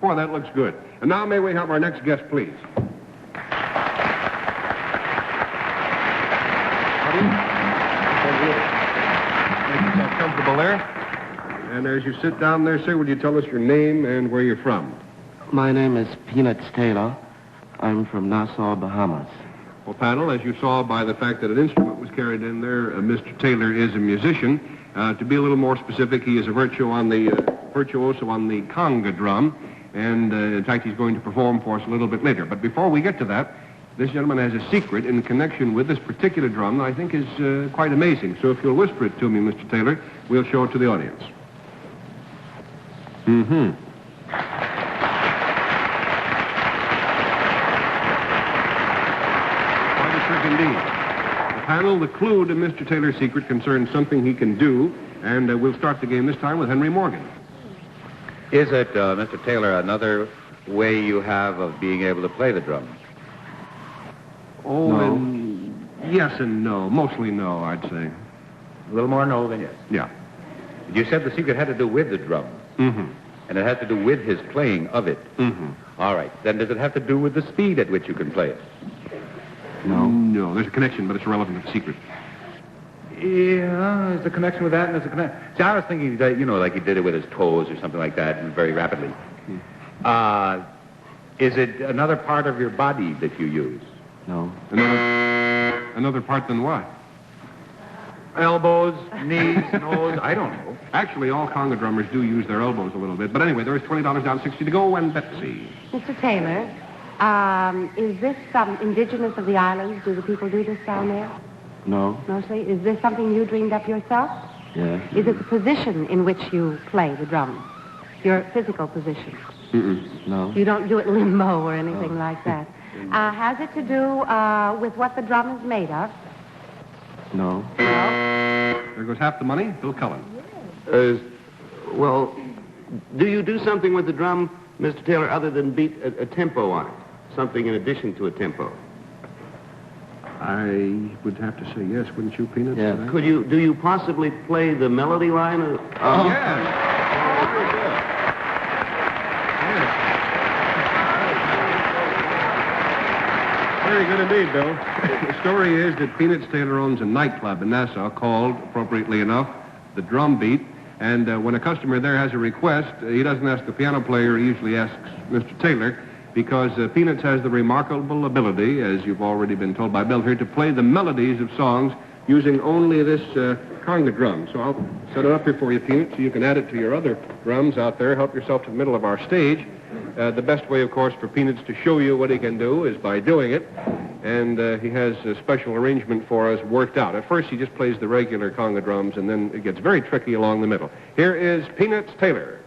Boy, that looks good. And now may we have our next guest, please? Make yourself comfortable there. And as you sit down there, sir, would you tell us your name and where you're from? My name is Peanuts Taylor. I'm from Nassau, Bahamas. Well, panel, as you saw by the fact that an instrument was carried in there, Mr. Taylor is a musician. To be a little more specific, he is a virtuoso on the Conga drum. And, in fact, he's going to perform for us a little bit later. But before we get to that, this gentleman has a secret in connection with this particular drum that I think is quite amazing. So if you'll whisper it to me, Mr. Taylor, we'll show it to the audience. Mm-hmm. Quite a trick indeed. The panel, the clue to Mr. Taylor's secret concerns something he can do, and we'll start the game this time with Henry Morgan. Is it, Mr. Taylor, another way you have of being able to play the drum? Oh, No. Yes and no. Mostly no, I'd say. A little more no than yes. Yeah. You said the secret had to do with the drum, Mm-hmm. and it had to do with his playing of it. Mm-hmm. All right. Then does it have to do with the speed at which you can play it? No. No, there's a connection, but it's irrelevant to the secret. Yeah, there's a connection with that, and there's a connection. See, I was thinking that, like he did it with his toes or something like that, and very rapidly. Is it another part of your body that you use? No. Another part than what? Elbows, knees, nose, I don't know. Actually, all conga drummers do use their elbows a little bit. But anyway, there is $20 down, 60 to go, and Betsy. Mr. Taylor, is this indigenous of the islands? Do the people do this down there? No. Mostly? Is this something you dreamed up yourself? Yes. Is it the position in which you play the drum? Your physical position? Mm-mm. No. You don't do it limbo or anything like that. Has it to do with what the drum is made of? No. No? There goes half the money. Bill Cullen. Well, do you do something with the drum, Mr. Taylor, other than beat a tempo on it? Something in addition to a tempo? I would have to say yes, wouldn't you, Peanuts? Yeah. for that? Do you possibly play the melody line? Yes. Very good indeed, Bill. The story is that Peanuts Taylor owns a nightclub in Nassau called, appropriately enough, the Drum Beat. And when a customer there has a request, he doesn't ask the piano player, he usually asks Mr. Taylor, because Peanuts has the remarkable ability, as you've already been told by Bill here, to play the melodies of songs using only this conga drum. So I'll set it up here for you, Peanuts, so you can add it to your other drums out there. Help yourself to the middle of our stage. The best way, of course, for Peanuts to show you what he can do is by doing it. And he has a special arrangement for us worked out. At first, he just plays the regular conga drums, and then it gets very tricky along the middle. Here is Peanuts Taylor.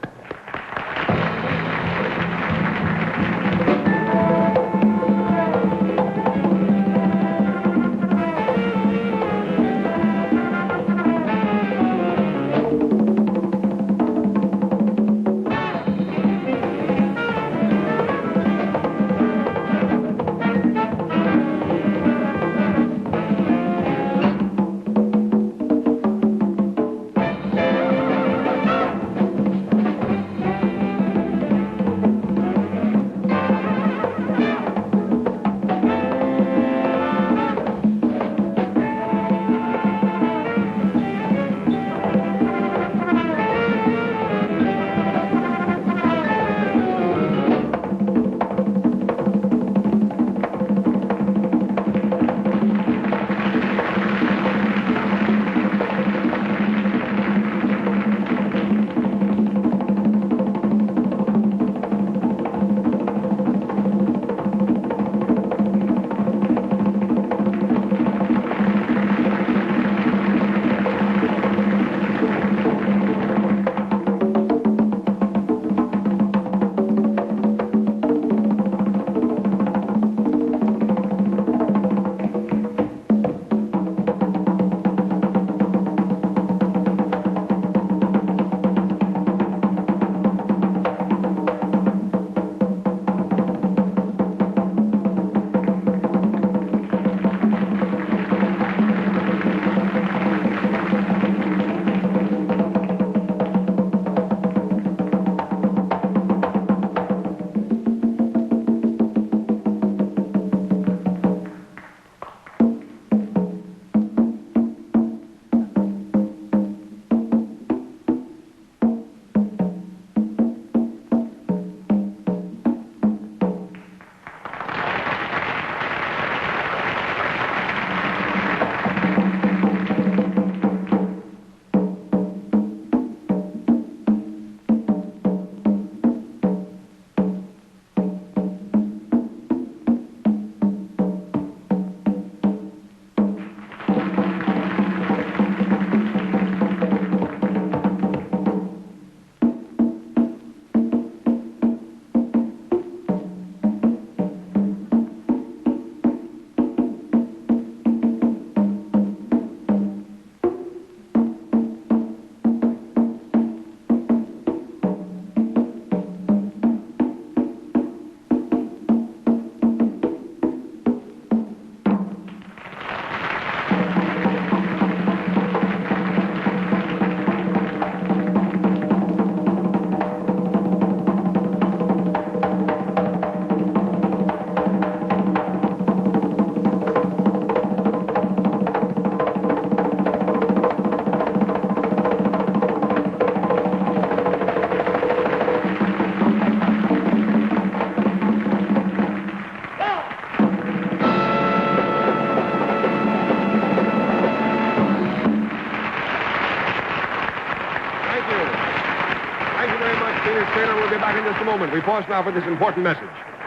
moment. We pause now for this important message.